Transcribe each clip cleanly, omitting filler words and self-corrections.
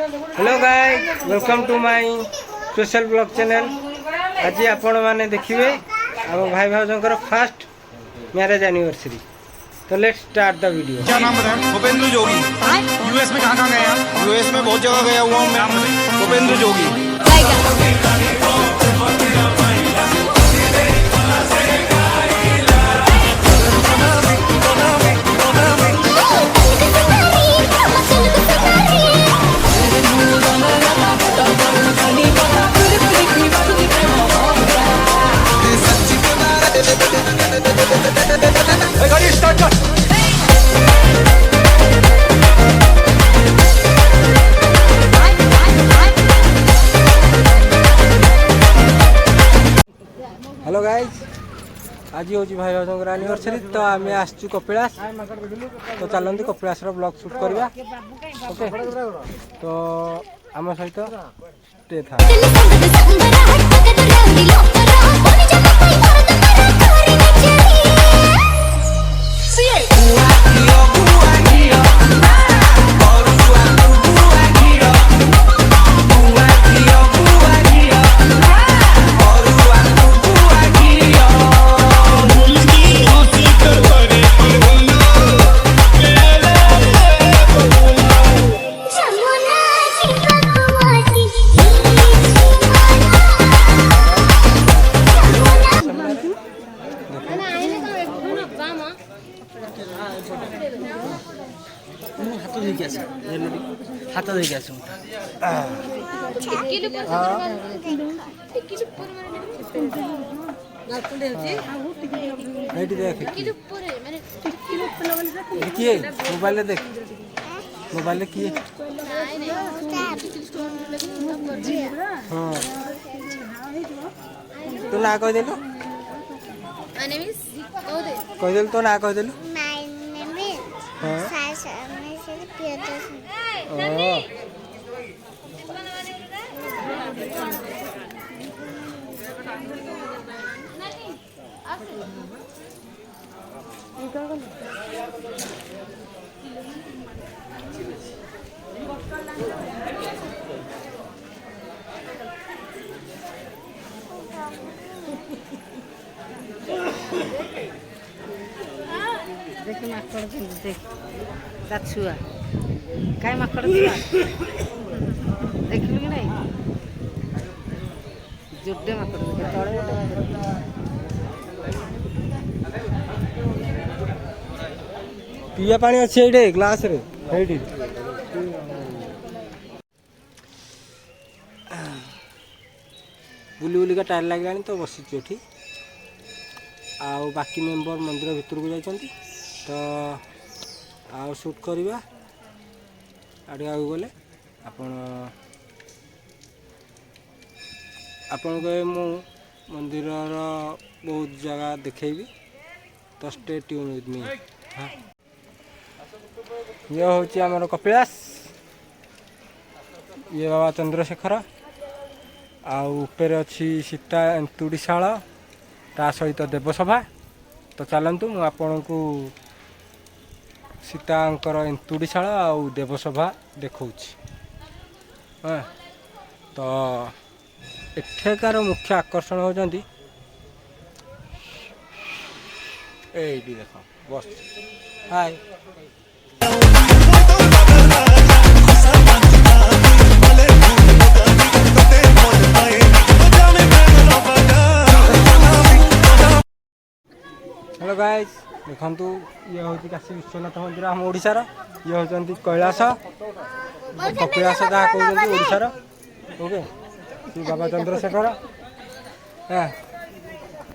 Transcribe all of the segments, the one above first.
Hello guys, welcome to my special blog channel. आज आपण माने देखिए हम भाई भाउजों फास्ट मैरिज एनिवर्सरी। तो लेट्स स्टार्ट द वीडियो। क्या नाम बताएं? भूपेंद्र जोगी। यूएस में कहाँ गए हैं? यूएस में बहुत जगह गया हुआ हूँ मैं। भूपेंद्र जोगी। गाड़ी स्टार्ट कर। हेलो गाइस, आज हूँ भाई भाउजों एनिवर्सरी। तो आम आसचु कपिलास। तो चलती कपिलास ब्लॉग शूट करवा। ओके, तो आम सहित स्टे था। हाथ देखिए किए मोबाइल देख मोबाइल किए हाँ तो ना कहदेलु कहदेलु तो ना कहदेलु देख माकड़ देख छुआ कहीं माकड़ छुआ देखलु कि नहीं जोडे माकड़ तले पिया पानी अच्छे ये ग्लास रे हेडी बुली बुलिका टायर लगे तो बसीचु एठी आउ बाकी मेंबर मंदिर भितर को जाइछंती। तो आउ शूट करवा आगे आगे गले आपण को मु मंदिर बहुत जगह देखेबी। तो स्टे ट्यून विथ मी। हाँ, ये हूँ आमर कपिलास, ये बाबा चंद्रशेखर आउपर अच्छी सीता एंतुड़ीशाल ता सहित देवसभा। तो चलतु मु आपण को सीतांकर एंतुड़ीशाल आउ देवसभा देखा। हाँ, तो एठेकार मुख्य आकर्षण होती ये देख बस। हाय हेलो गाइस, देखु ये हूँ काशी विश्वनाथ मंदिर आम ओडार। ये होती कैलाश कपिलास जहाँ कहते ओडार। ओके, बाबा चंद्रशेखर। हाँ,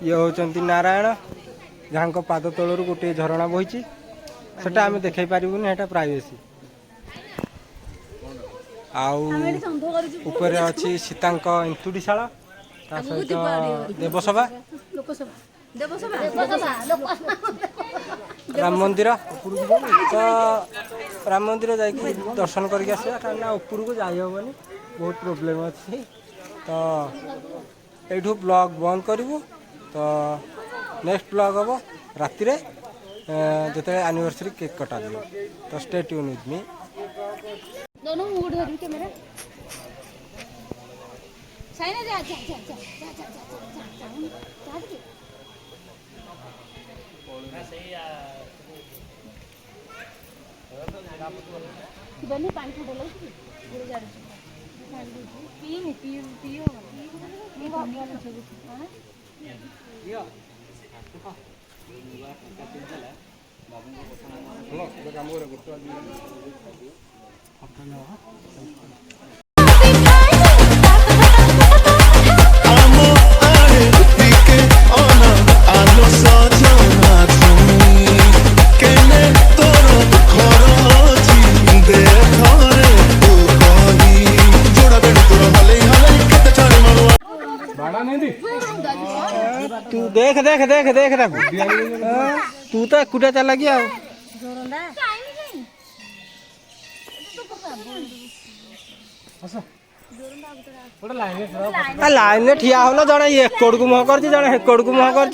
ये होती नारायण जहाँ पाद तलू गोटे झरणा बही सेटा आम देखे पारूनी, है प्राइवेसी। आउपर अच्छी सीतांक एंतुड़ीशाल ता सहित देवसभा राम मंदिर। तो राम मंदिर जाकि दर्शन करके आसा ऊपर को जाई हेबनी, बहुत प्रोब्लेम अच्छी। तो यू ब्लॉग बंद करूँ। तो नेक्स्ट ब्लॉग हम राति जो एनिवर्सरी केक कटा दियो। तो स्टे ट्यून विथ मी। दोनों मूड धरू के मेरा सही ना जा जा जा जा जा जा जा जा जा बने पानी फुटे लग पूरे जा पीनी पियो पियो ये बात वाला छबी हां यो ହ୍ୟାଲୋ ଗୋଟେ କାମ କରେ ଗୋଟେ तू देख देख देख देख तू तो एकुटिया चला गया लाइन में ठिया हो जड़े एकड़ को मुह कर जड़े हेकड़ को मुह कर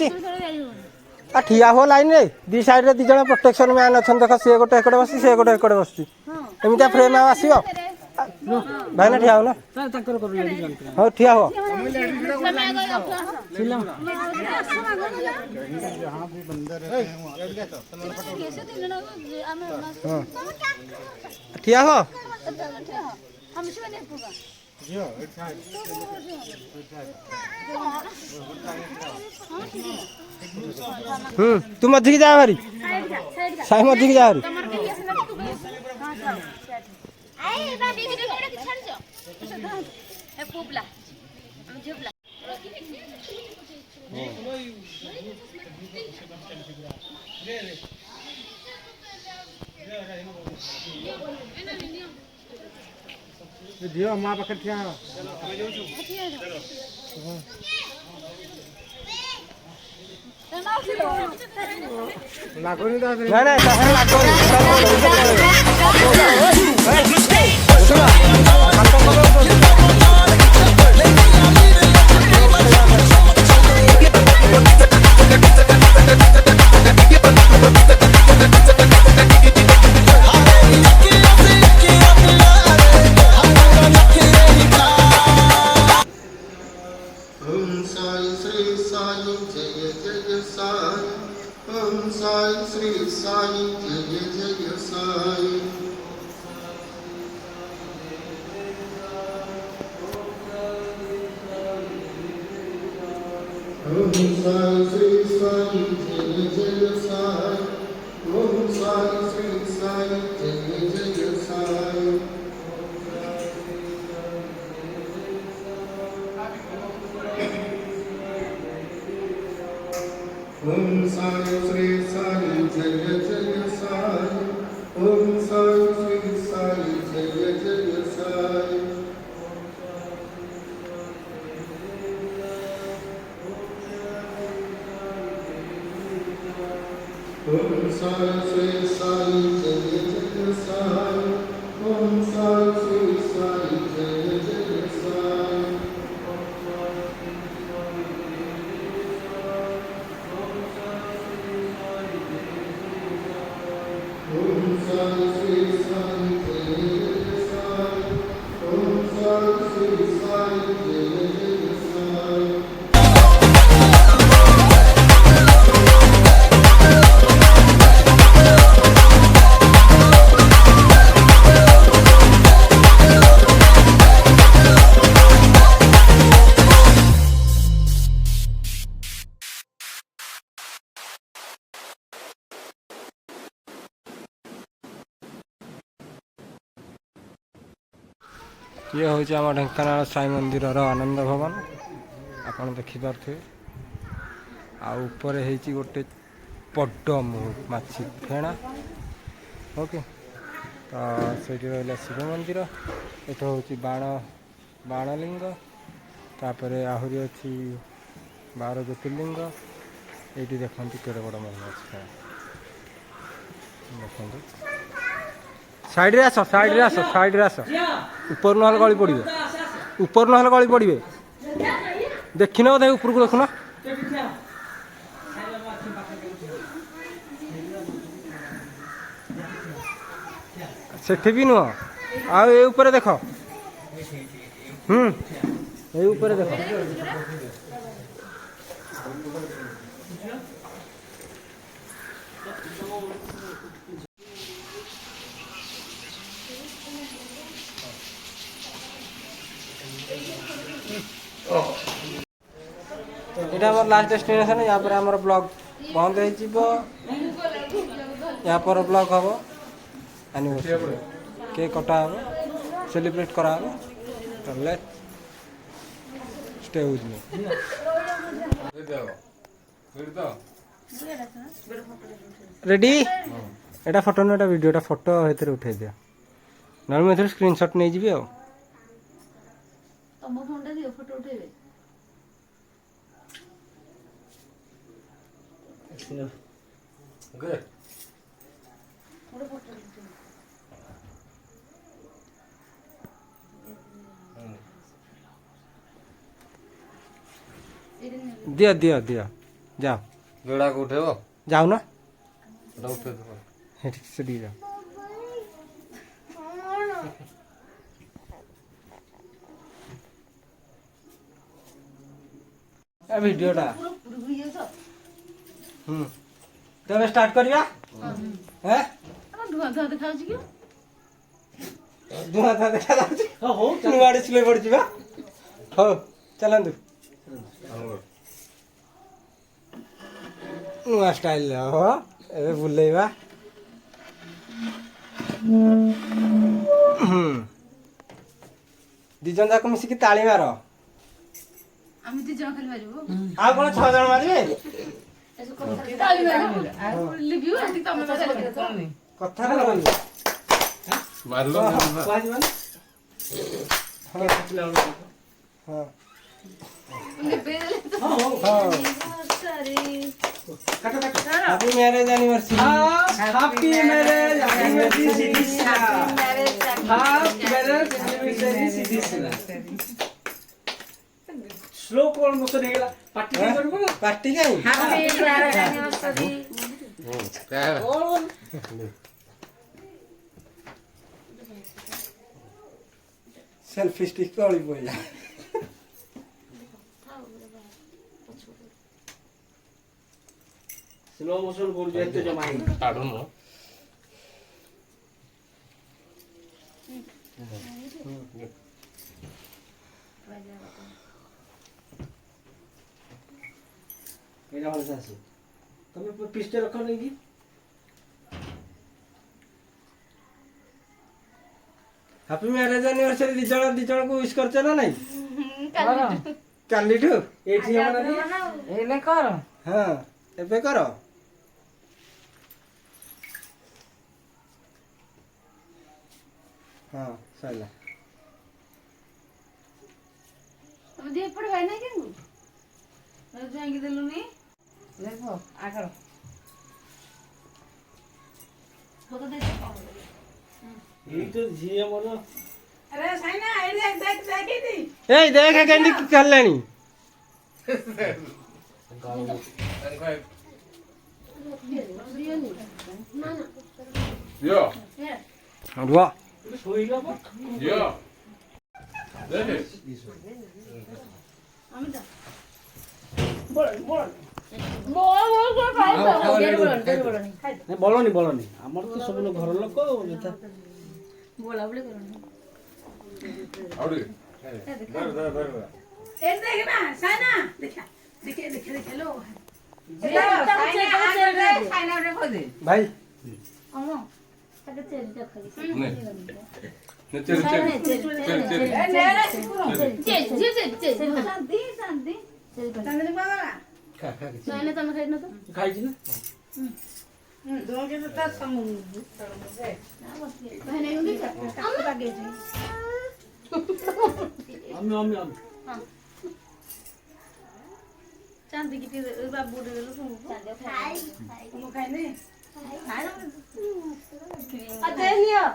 ठिया हो लाइन रे दी साइड रे दी जण प्रोटेक्शन मैन अच्छा देख सी गोटे एकड़े बस सी गोटे एकड़े बस एमती फ्रेम आसो भाई ना ठिया हो ना हाँ ठिया हो ठिया हो तू मध्य की जा भारी साई मध्य की जा भारी झील माँ पाखे ठिया लागोनी श्री साई जय जय साई ओम साई श्री साई जय जय साई ओम साई श्री साई जय जय साई ओम साई श्री साई जय जय साई ओम साई श्री साई जय जय साई ओम साई श्री साई जय जय साई ओम साई श्री साई जय जय साई ओम साई श्री साई जय जय साई ओम साई श्री साई जय जय साई ये हूँ आम ढेंकानाल साई मंदिर आनंद भवन आपड़ देखिपे आपर गोटे बड़ माछी फेणा ओके तो से रहा शिव मंदिर एट हूँ बाणलिंग तापर आहरी अच्छी 12 ज्योतिर्लिंग ये देखते केड़े बड़ मंदिर अच्छे देखते साइड रे आस साइड रे आस साइड रे आस ऊपर ना गली पड़े ऊपर ना गली पड़े देखी न बोधे ऊपर को देखुन सेठी भी नुह ଆଉ ଏ ଉପରେ ଦେଖ ଏଇ ଉପରେ ଦେଖ এটা আমার লাস্ট ডেস্টিনেশন या पर আমার ব্লগ বন্ধ হয়ে যাব या पर ব্লগ হবো एनिवर्सरी केक कटा हबो सेलिब्रेट करा हबो तो let stay with me ready एटा फोटो न एटा वीडियो एटा फोटो हेतरे उठै दिया नल में थोड़ी स्क्रीनशॉट नै जिबी आ तम फोन टा दियो फोटो उठेबे ओके दिया दिया दिया जाओ जोड़ा को उठेबो जाओ ना एटा उठे दो ठीक से दी जाओ ए वीडियोटा तब स्टार्ट करिया हैं धुआं धुआं देखाउछि कि धुआं था देखा जाଉଛି हो नुआडे स्ले पड़ जिबा हो चलंदु नुआ स्टाइल हो एबे बुलेइबा दिजन जाको मिसिकी ताली मारो আমি ଦି ଜଣ ଖାଲି ମାରିବୁ ଆଉ कोन 6 जण मारिबे ତାଳି ମାରିବୁ ଆଉ ଲିଭିଉ ଏଠି ତମେ ମାରିବ କଥା रे बोल मारलो बाजवन हां लिभे देले ତ हां सॉरी काटो काटो happy marriage anniversary happy marriage anniversary happy marriage anniversary slow कौन मत नेगला पार्टी करबो ना पार्टी काई हैप्पी मैरिज एनिवर्सरी क्या है सेल्फी स्टिक तोली बोला स्लो मोशन बोल जेते जमा है काढू न मेरा वाला से तमे पिस्टल रखो नहीं की हैप्पी मैरिज एनिवर्सरी दिजण को विश करछ ना नहीं कालीठू एठी हमरा एले कर हां एबे करो हां सला ତମେ ଦି ଏପଟେ ଭାଇ ନାହିଁ କେନୁ ମୁଁ ଯାଇକି ଦେଲୁନି देखो आकर ଫଟୋ ଦେ ये तो झिए मोर अरे साइना ए देख देख दी ए देख कैंडी कर लेनी यो रुआ सोईला बा यो देख আমি দা बोल बोल बोल बोल कर खाई बोल नहीं बोलनी हमर तो सब लोग घर लोग जथा बोला बोले करनी आउडी दर ए देख ना साइना देखा देखे देखे देखे लो साइना रे खोदे भाई अमो ताके चेरी ता खाली ने चल चल शांति शांति तंदरी बाबा खा खा साइना तमे खाइ न तो खाई छी ना दो के तो समूह बहने उंदी का हम बागे जी हम चांदी की बाबू दे लो तुम चांदी खाई तुम खाई नहीं अते लियो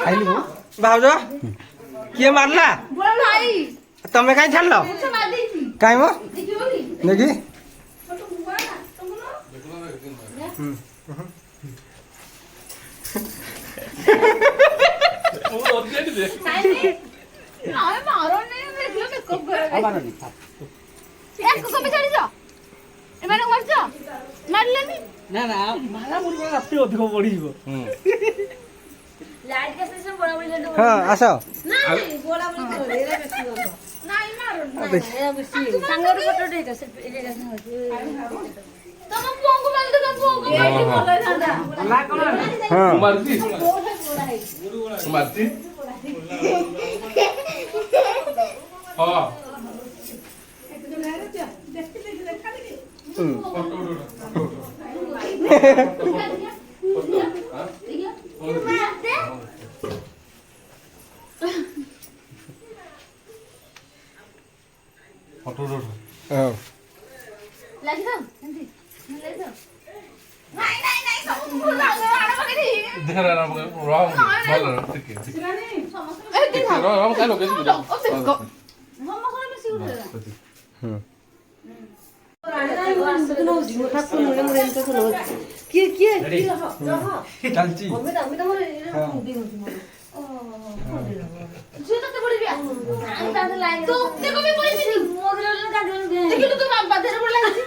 खाइली भाउजो किए मारला बोल भाई तमे काई छाड़लो से मार दी थी काई मो देखियो नी देखी फोटो हुआ ना तुम लो ଆମେ ମାରନି ଦେଖିଲ ମେକଅପ୍ ଆଉ କରିବା ମାରନି ଏକୁ କମି ଛାଡ଼ିଛ ଏମାନେ ମାରିଛ ମାରିଲେନି ନା ନା ମାରାମୁରି କଲେ ରାତିରେ ଅଧିକ ବଢିଯିବ। ଲାଇଟ୍ କେତେ ସମୟ ବଡ ବଡ ଲେଟ୍ ହଁ ଆସ ନାଇଁ ବୋଳା ବୋଳି করে এরা বেশি কথা ନାଇଁ ମାରୁନି এরা বেশি সাঙ্গর ফটোটা এটা এটা ତମ ପୁଅଙ୍କୁ ମାରିଲେ ତମ ପୁଅଙ୍କୁ ମାରିଲେ ଭଲ ହେଇଥାନ୍ତା ହଁ କୁମାରଜୀ କୁମାରଜୀ ହଁ ଫଟୋ ଉଠ ହଁ ଲାଗିଥାଉ ଏମିତି ଲାଗିଥାଉ ନାଇଁ ନାଇଁ ନାଇଁ ସବୁ ଭୁଲ ଆଣ ପକେଇ ଦେଖ ରଙ୍ଗ ଭଲ ଟିକେ ଏ ଦେଖ ରଙ୍ଗ କାଇଁ ଲଗେଇଛି ସମସ୍ତଙ୍କର ବେଶୀ ଉଠେ ହୁଁ କିଏ କିଏ ଚାଲିଛି ଆମେ ତମର ଏରା ମୁଣ୍ଡି ହଉଛି ମୋର ଝିଅ ତତେ ପଡିବି ତତେ କମି ପଡିଛି ଦେଖିଲୁ ତୋ ବାବା ଦେହରେ ପଡି ଲାଗିଛି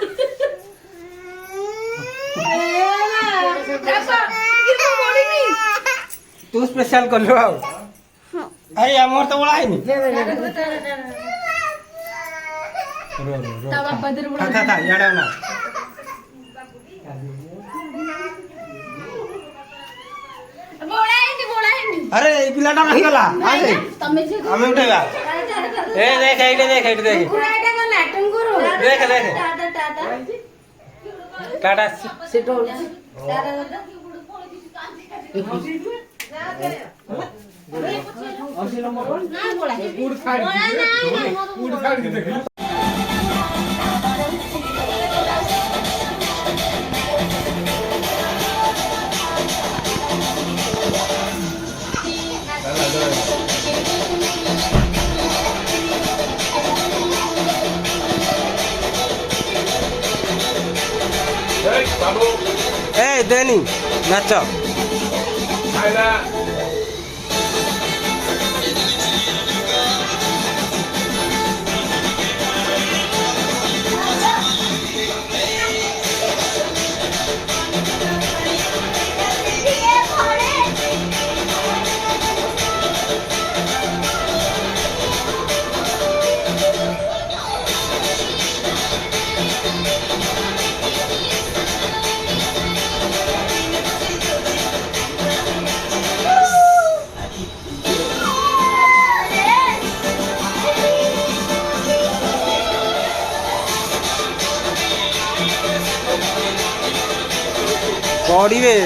ତୁ ସ୍ପେଶାଲ କଲୁ ଆଉ ଆରେ ଆମର ତ ବଳା ହେଇନି ତା ବାବା ଦେହରେ ପଡି ଥା ଇଆଡ଼େ ନା ବୋଳା ହେଇନି ଆରେ ଏଇ ପିଲାଟା ରହିଗଲା ଆସେ ତମେ ଝିଅ ଆମେ ଉଠେଇବା ଏ ଦେଖ ଏଇଟା ଦେଖ ଏଇଟା ଦେଖ ଦେଖ ଦେଖ ଟାଟା ବାବୁ ଏ ଦେନି ନାଚ ଖାଇଲା ପଡ଼ିବେ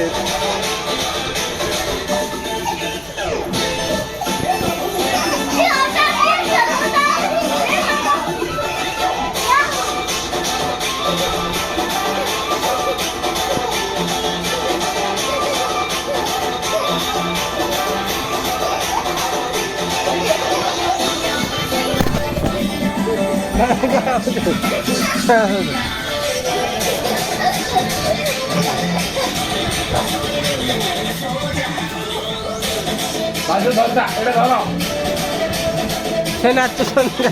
ବାଜୁ ଧରତା ଏଇଟା ଧର ସେ ନାଚୁଛନ୍ତି